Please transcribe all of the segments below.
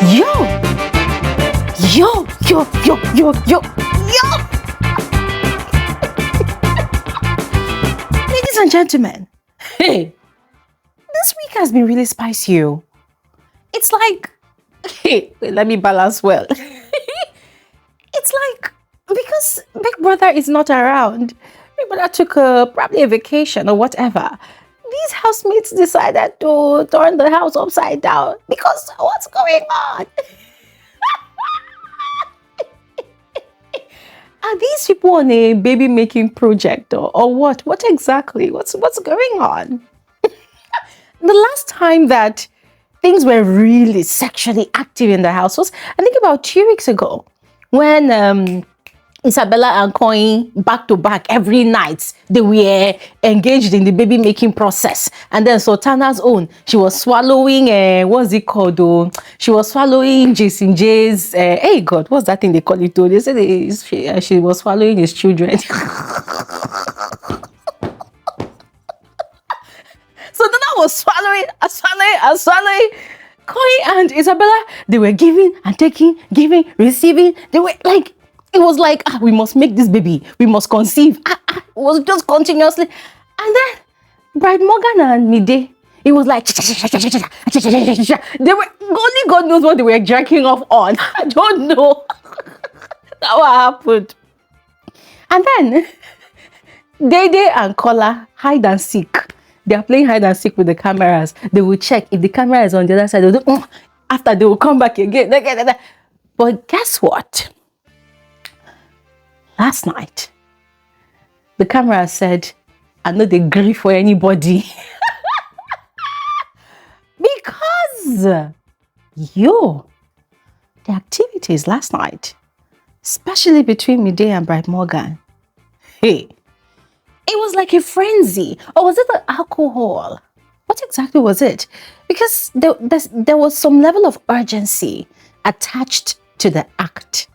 Yo! Yo! Yo! Yo! Yo! Yo! Yo! Ladies and gentlemen, hey, this week has been really spicy. It's like, hey, wait, let me balance well. It's like, because Big Brother is not around, Big Brother took probably a vacation or whatever. These housemates decided to turn the house upside down because what's going on? Are these people on a baby making project or what? What exactly? What's going on? The last time that things were really sexually active in the house was, I think, about 2 weeks ago, when Isabella and Coin back to back every night they were engaged in the baby making process. And then Sultana's own, she was swallowing what's it called though? She was swallowing Jason J's hey God, what's that thing they call it though? They said she was swallowing his children. Sultana was swallowing. Coin and Isabella, they were giving and taking, giving, receiving. They were like, it was like, we must make this baby. We must conceive. It was just continuously. And then, Bright Morgan and Mide, it was like, they were, only God knows what they were jerking off on. I don't know. That's what happened. And then, DEDE and KOLA, hide and seek. They are playing hide and seek with the cameras. They will check if the camera is on the other side. They'll do, after they will come back again. But guess what? Last night, the camera said, I know they grieve for anybody. Because, the activities last night, especially between Midday and Bright Morgan, hey, it was like a frenzy. Or was it the alcohol? What exactly was it? Because there was some level of urgency attached to the act.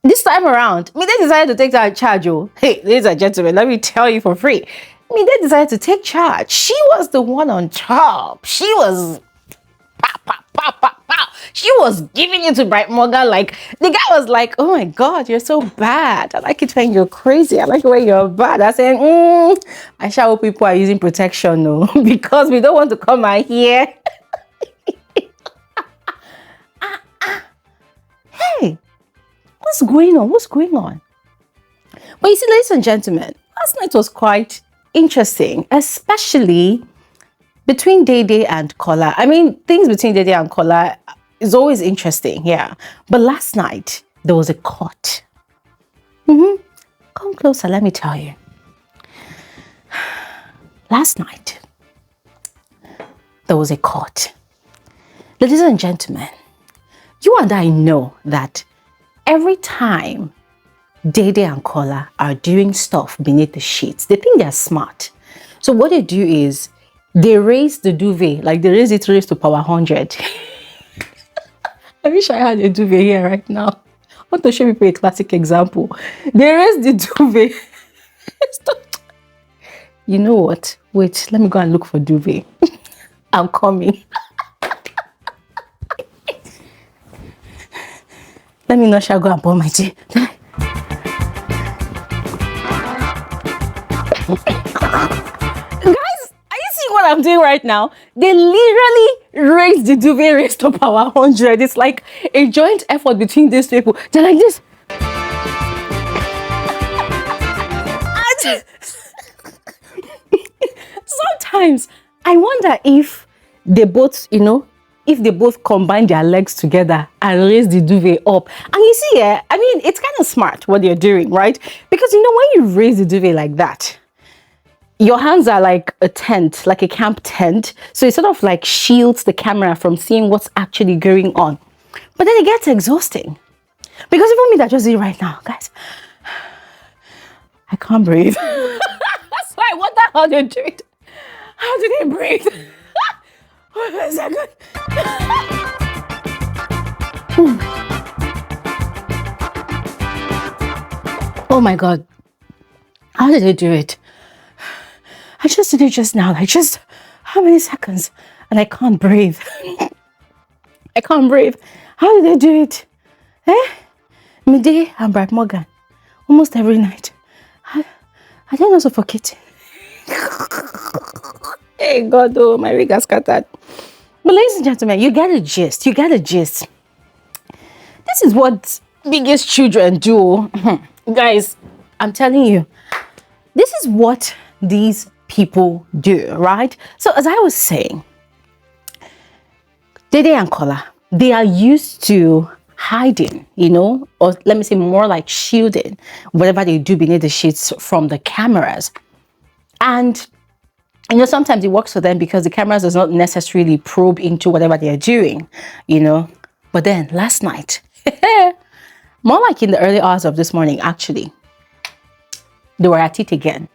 This time around, Mide decided to take charge. Hey, ladies and gentlemen, let me tell you for free. Mide decided to take charge. She was the one on top. She was She was giving it to Bright Morgan. Like, the guy was like, oh my God, you're so bad. I like it when you're crazy. I like it when you're bad. I said, I sure hope people are using protection, no, because we don't want to come out here. Hey. What's going on? What's going on? But you see, ladies and gentlemen, last night was quite interesting, especially between DEDE and KOLA. I mean, things between DEDE and KOLA is always interesting, yeah. But last night, there was a court. Come closer, let me tell you. Last night, there was a court. Ladies and gentlemen, you and I know that every time DEDE and KOLA are doing stuff beneath the sheets, they think they're smart. So what they do is they raise the duvet, like they raise to power 100. I wish I had a duvet here right now. I want to show people a classic example. They raise the duvet. You know what? Wait, let me go and look for duvet. I'm coming. Let me not shall go and pour my tea. Guys, are you seeing what I'm doing right now? They literally raised the duvet raised to power 100. It's like a joint effort between these people. They're like this. Sometimes I wonder if they both, if they both combine their legs together and raise the duvet up. And you see, I mean, it's kind of smart what they're doing, right? Because, when you raise the duvet like that, your hands are like a tent, like a camp tent. So it sort of like shields the camera from seeing what's actually going on. But then it gets exhausting. Because even me that just did it right now, guys, I can't breathe. So I wonder how they do it. How do they breathe? Wait a second. Oh my God. How did they do it? I just did it just now. How many seconds? And I can't breathe. I can't breathe. How did they do it? Midday and Bright Morgan. Almost every night. I don't know, suffocating. Hey God, oh, my rig has scattered. But ladies and gentlemen, you get a gist. You get a gist. This is what biggest children do. Guys, I'm telling you, this is what these people do, right? So as I was saying, DEDE and KOLA, they are used to hiding, you know, or let me say more like shielding whatever they do beneath the sheets from the cameras. And you know, sometimes it works for them because the cameras does not necessarily probe into whatever they are doing, you know. But then last night, more like in the early hours of this morning, actually, they were at it again.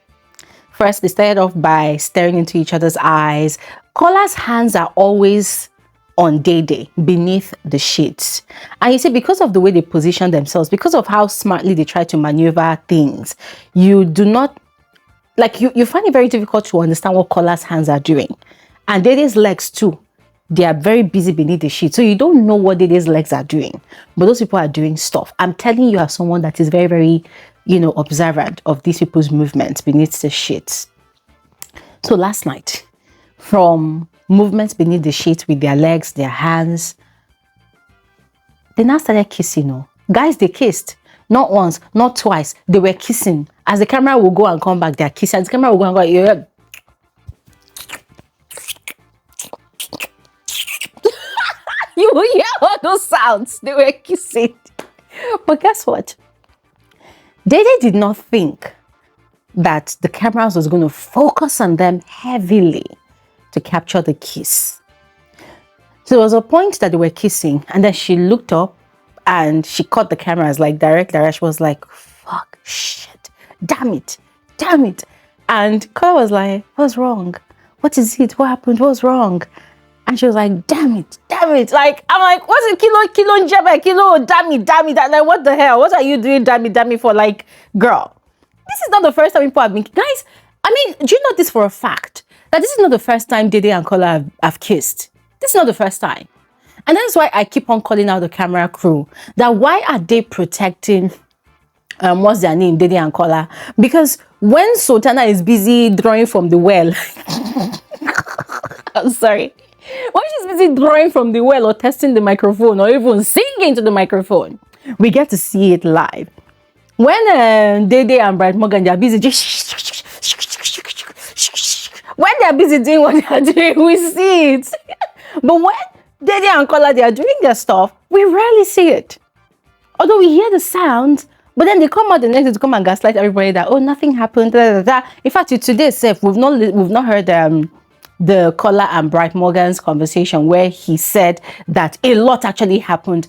First, they started off by staring into each other's eyes. KOLA's hands are always on DEDE beneath the sheets. And you see, because of the way they position themselves, because of how smartly they try to maneuver things, you do not, like, you find it very difficult to understand what KOLA's hands are doing. And DEDE's legs too. They are very busy beneath the sheet. So you don't know what DEDE's legs are doing. But those people are doing stuff. I'm telling you, as someone that is very, very, you know, observant of these people's movements beneath the sheets. So last night, from movements beneath the sheets with their legs, their hands, they now started kissing. Oh. Guys, they kissed. Not once, not twice. They were kissing. As the camera will go and come back, they're kissing. As the camera will go and go, yeah. You will hear all those sounds. They were kissing. But guess what? DEDE did not think that the cameras was going to focus on them heavily to capture the kiss. So there was a point that they were kissing, and then she looked up and she caught the cameras like direct. She was like, fuck, shit, damn it. And KOLA was like, what's wrong? What is it? What happened? What's wrong? And she was like, damn it. Like, I'm like, what's it? Kilo, damn it. Like, what the hell? What are you doing, damn it for? Like, girl, this is not the first time people have been, guys, I mean, do you know this for a fact? That this is not the first time DEDE and KOLA have kissed. This is not the first time. And that's why I keep on calling out the camera crew. That why are they protecting, what's their name, DEDE and KOLA? Because when Sultana is busy drawing from the well, I'm sorry. When she's busy drawing from the well or testing the microphone or even singing to the microphone, we get to see it live. When DEDE and Bright Morgan, they're busy just when they're busy doing what they're doing, we see it. But when DEDE and KOLA, they are doing their stuff, we rarely see it. Although we hear the sound, but then they come out the next day to come and gaslight everybody that, oh, nothing happened. In fact, today, Seth, we've not heard the KOLA and Bright Morgan's conversation where he said that a lot actually happened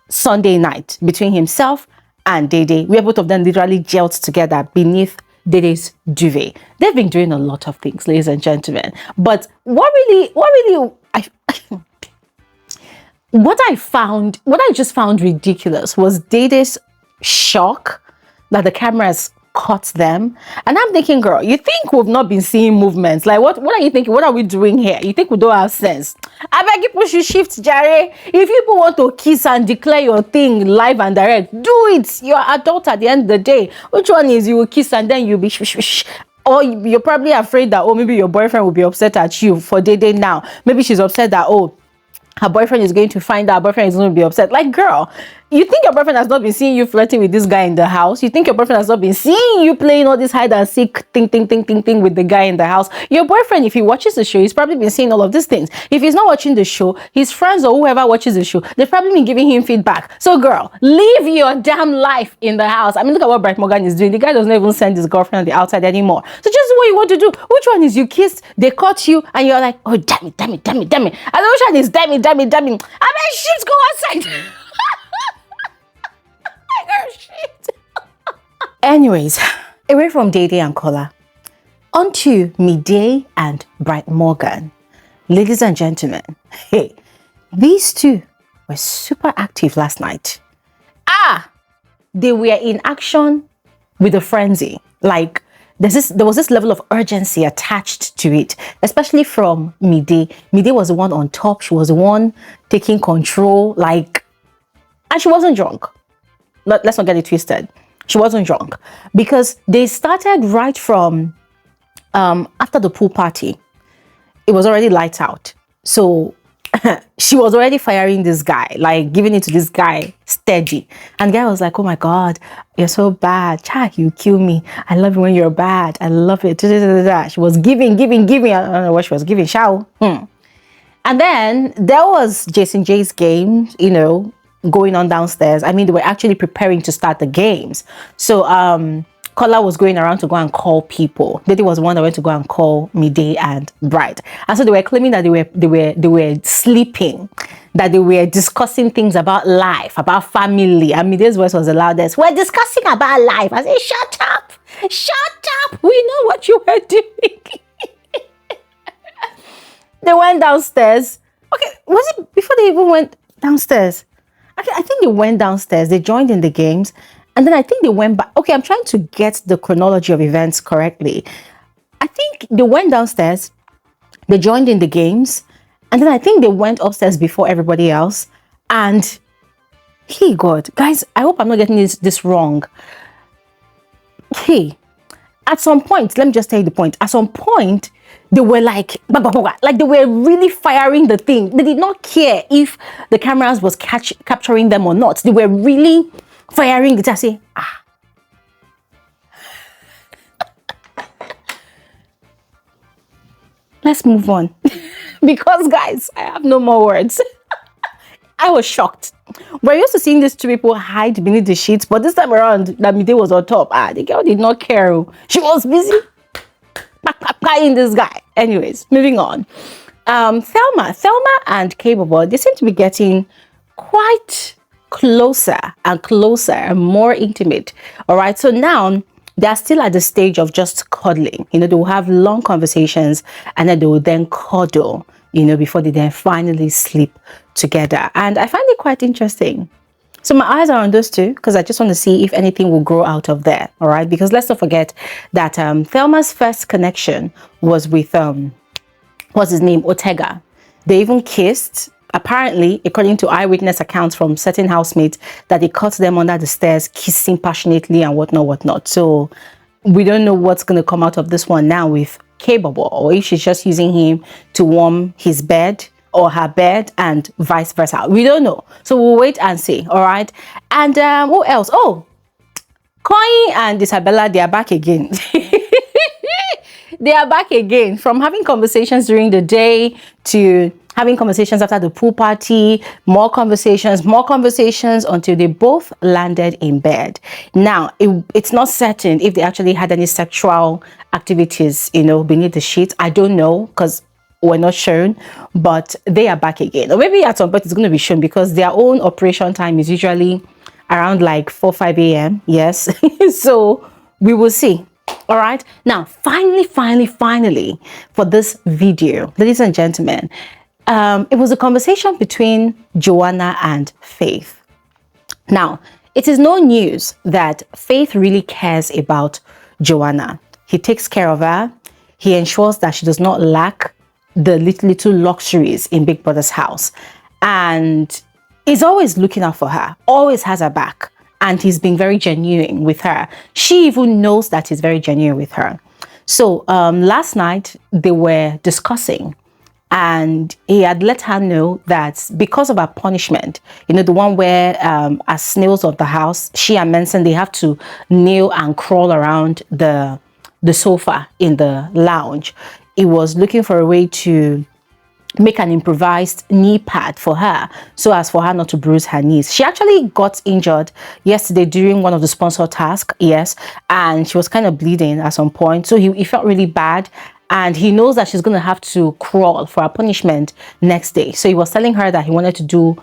Sunday night between himself and DEDE, where both of them literally gelled together beneath DEDE's duvet. They've been doing a lot of things, ladies and gentlemen. But what I just found ridiculous was DEDE's shock that the cameras caught them. And I'm thinking, girl, you think we've not been seeing movements? Like, what are you thinking? What are we doing here? You think we don't have sense? I beg you, push your shift, Jerry. If people want to kiss and declare your thing live and direct, do it. You're an adult at the end of the day. Which one is you will kiss and then you'll be or you're probably afraid that, oh, maybe your boyfriend will be upset at you for DEDE now. Maybe she's upset that, oh, her boyfriend is going to find out, her boyfriend is going to be upset. Like, girl, you think your boyfriend has not been seeing you flirting with this guy in the house? You think your boyfriend has not been seeing you playing all this hide and seek thing with the guy in the house? Your boyfriend, if he watches the show, he's probably been seeing all of these things. If he's not watching the show, his friends or whoever watches the show, they've probably been giving him feedback. So, girl, live your damn life in the house. I mean, look at what Bright Morgan is doing. The guy doesn't even send his girlfriend on the outside anymore. So just do what you want to do. Which one is you kissed, they caught you, and you're like, oh, damn it. And which one is damn it. I mean, shit, go outside. Shit. Anyways, away from DEDE and KOLA, onto Midday and Bright Morgan. Ladies and gentlemen, hey, these two were super active last night. They were in action with a frenzy. Like, there was this level of urgency attached to it, especially from Mide. Mide was the one on top. She was the one taking control. Like, And she wasn't drunk. Let's not get it twisted. She wasn't drunk because they started right from after the pool party. It was already lights out. So she was already firing this guy, like giving it to this guy steady. And the guy was like, oh my God, you're so bad. Cha, you kill me. I love you when you're bad. I love it. She was giving. I don't know what she was giving. Shao. And then there was Jason J's game, you know, going on downstairs. I mean, they were actually preparing to start the games. So Kola was going around to go and call people. Dede was the one that went to go and call Midday and Bright. And so they were claiming that they were sleeping, that they were discussing things about life, about family. And Miday's voice was the loudest. We're discussing about life. I said, shut up. Shut up. We know what you were doing. They went downstairs. Okay, was it before they even went downstairs? Okay, I think they went downstairs. They joined in the games. And then I think they went back. Okay, I'm trying to get the chronology of events correctly. I think they went downstairs. They joined in the games. And then I think they went upstairs before everybody else. And hey, God, guys, I hope I'm not getting this wrong. Hey, at some point, let me just tell you the point. At some point, they were like they were really firing the thing. They did not care if the cameras was capturing them or not. They were really firing it. I say, let's move on. Because guys, I have no more words. I was shocked. We're used to seeing these two people hide beneath the sheets, but this time around, that Mide was on top. The girl did not care. She was busy in this guy. Anyways, moving on. Thelma and K-Bobo, they seem to be getting quite closer and closer and more intimate. All right, so now they're still at the stage of just cuddling. You know, they will have long conversations and then they will then cuddle, you know, before they then finally sleep together. And I find it quite interesting. So my eyes are on those two because I just want to see if anything will grow out of there. All right, because let's not forget that Thelma's first connection was with what's his name, Ortega. They even kissed. Apparently, according to eyewitness accounts from certain housemates, that he caught them under the stairs, kissing passionately and whatnot. So we don't know what's going to come out of this one now with K-Bobo, or if she's just using him to warm his bed or her bed and vice versa. We don't know. So we'll wait and see. All right. And who else? Oh, Koi and Isabella, they are back again. They are back again from having conversations during the day to having conversations after the pool party, more conversations until they both landed in bed. Now, it's not certain if they actually had any sexual activities, you know, beneath the sheets. I don't know because we're not shown, but they are back again. Or maybe at some point it's going to be shown because their own operation time is usually around like 4-5 a.m. Yes. So we will see. All right. Now, finally, for this video, ladies and gentlemen, it was a conversation between Joanna and Faith. Now, it is no news that Faith really cares about Joanna. He takes care of her. He ensures that she does not lack the little luxuries in Big Brother's house. And he's always looking out for her, always has her back. And he's been very genuine with her. She even knows that he's very genuine with her. So last night they were discussing and he had let her know that because of her punishment, you know, the one where as snails of the house, she and Manson, they have to kneel and crawl around the sofa in the lounge. He was looking for a way to make an improvised knee pad for her so as for her not to bruise her knees. She actually got injured yesterday during one of the sponsor tasks, yes, and she was kind of bleeding at some point. So he felt really bad and he knows that she's going to have to crawl for her punishment next day. So he was telling her that he wanted to do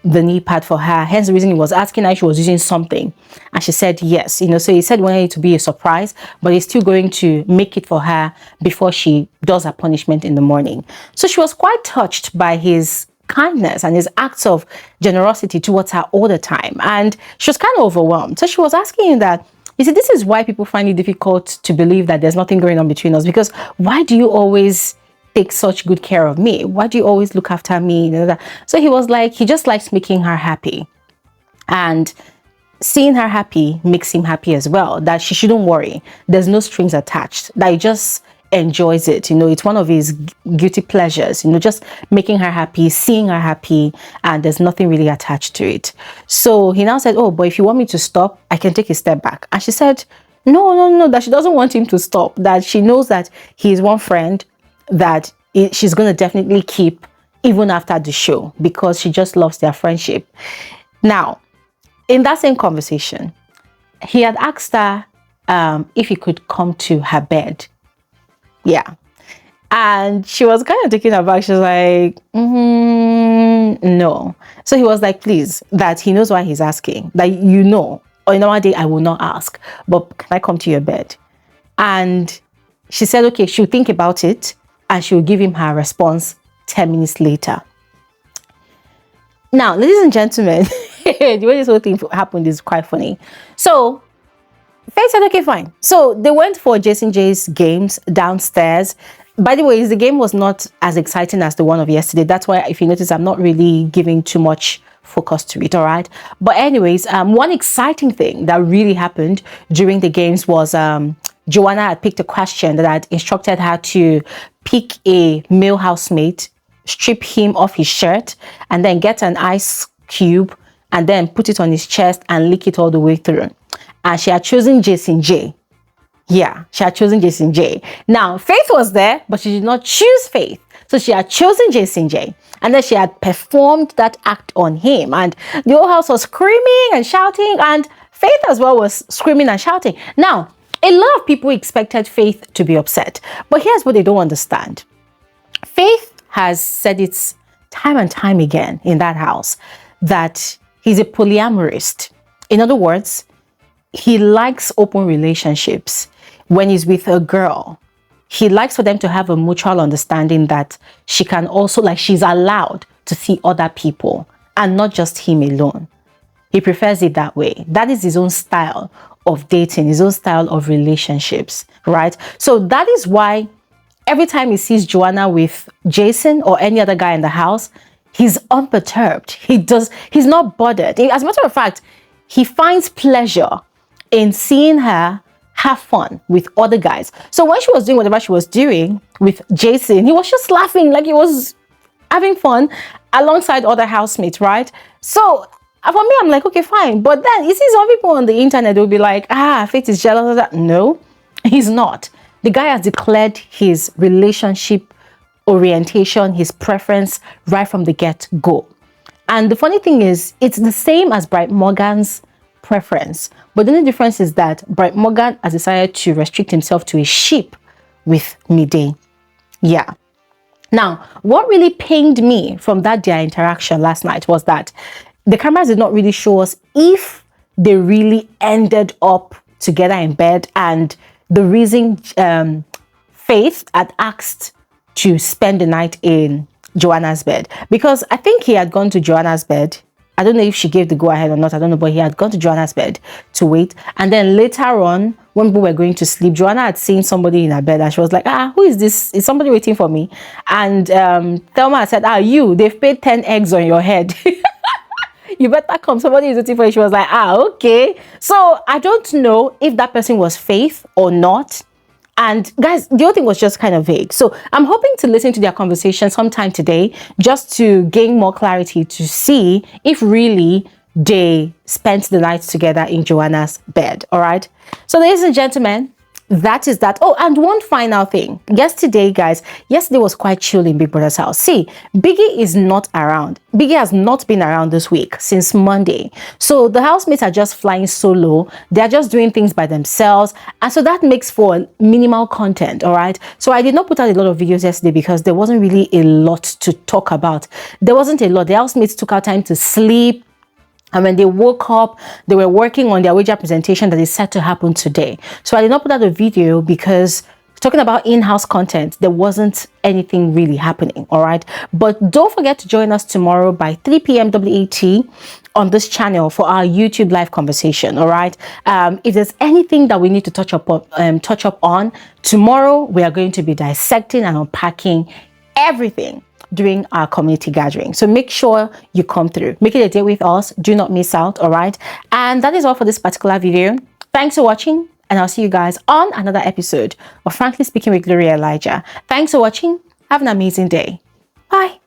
the knee pad for her, hence the reason he was asking her if she was using something, and she said yes. You know, so he said he wanted it to be a surprise, but he's still going to make it for her before she does her punishment in the morning. So she was quite touched by his kindness and his acts of generosity towards her all the time, and she was kind of overwhelmed. So she was asking him that, you see, this is why people find it difficult to believe that there's nothing going on between us, because why do you always take such good care of me? Why do you always look after me? So he was like, he just likes making her happy. And seeing her happy makes him happy as well, that she shouldn't worry. There's no strings attached, that he just enjoys it. It's one of his guilty pleasures, just making her happy, seeing her happy, and there's nothing really attached to it. So he now said, oh, but if you want me to stop, I can take a step back. And she said, no, that she doesn't want him to stop, that she knows that he is one friend that she's going to definitely keep even after the show, because she just loves their friendship. Now, in that same conversation, he had asked her if he could come to her bed. Yeah. And she was kind of taken aback. She was like, no. So he was like, please, that he knows why he's asking. That or in another day, I will not ask. But can I come to your bed? And she said, okay, she'll think about it. And she'll give him her response 10 minutes later. Now, ladies and gentlemen, the way this whole thing happened is quite funny. So Faith said, okay, fine. So they went for Jason J's games downstairs. By the way, the game was not as exciting as the one of yesterday. That's why, if you notice, I'm not really giving too much focus to it, all right? But anyways, one exciting thing that really happened during the games was Joanna had picked a question that had instructed her to pick a male housemate, strip him of his shirt, and then get an ice cube and then put it on his chest and lick it all the way through. And she had chosen Jason J. Yeah, she had chosen Jason J. Now, Faith was there, but she did not choose Faith. So she had chosen Jason J. And then she had performed that act on him. And the whole house was screaming and shouting. And Faith as well was screaming and shouting. Now, a lot of people expected Faith to be upset. But here's what they don't understand. Faith has said it time and time again in that house that he's a polyamorist. In other words, he likes open relationships. When he's with a girl, he likes for them to have a mutual understanding that she can also, like, she's allowed to see other people and not just him alone. He prefers it that way. That is his own style of dating, his own style of relationships, right? So that is why every time he sees Joanna with Jason or any other guy in the house, he's unperturbed. He's not bothered. As a matter of fact, he finds pleasure in seeing her have fun with other guys. So when she was doing whatever she was doing with Jason, he was just laughing like he was having fun alongside other housemates, right? So for me, I'm like, okay, fine. But then you see some people on the internet, they'll be like, Faith is jealous of that. No, he's not. The guy has declared his relationship orientation, his preference right from the get-go. And the funny thing is, it's the same as Bright Morgan's preference. But the only difference is that Bright Morgan has decided to restrict himself to a ship with Mide. Yeah. Now, what really pained me from that their interaction last night was that the cameras did not really show us if they really ended up together in bed, and the reason Faith had asked to spend the night in Joanna's bed. Because I think he had gone to Joanna's bed. I don't know if she gave the go-ahead or not, I don't know, but he had gone to Joanna's bed to wait. And then later on, when people were going to sleep, Joanna had seen somebody in her bed and she was like, who is this? Is somebody waiting for me? And Thelma had said, they've paid 10 eggs on your head. You better come, somebody is waiting for you. She was like, okay. So I don't know if that person was Faith or not. And guys, the whole thing was just kind of vague. So I'm hoping to listen to their conversation sometime today just to gain more clarity to see if really they spent the night together in Joanna's bed. All right. So ladies and gentlemen, that is that. Oh, and one final thing. Yesterday, guys, yesterday was quite chill in Big Brother's house. See, Biggie is not around. Biggie has not been around this week since Monday. So the housemates are just flying solo. They're just doing things by themselves. And so that makes for minimal content, all right? So I did not put out a lot of videos yesterday because there wasn't really a lot to talk about. There wasn't a lot. The housemates took out time to sleep. And when they woke up, they were working on their wager presentation that is set to happen today. So I did not put out a video because talking about in-house content, there wasn't anything really happening, all right? But don't forget to join us tomorrow by 3 p.m. WAT on this channel for our YouTube live conversation, all right? If there's anything that we need to touch up on, tomorrow we are going to be dissecting and unpacking everything during our community gathering. So make sure you come through. Make it a day with us. Do not miss out, all right? And that is all for this particular video. Thanks for watching, and I'll see you guys on another episode of Frankly Speaking with Gloria Elijah. Thanks for watching. Have an amazing day. Bye.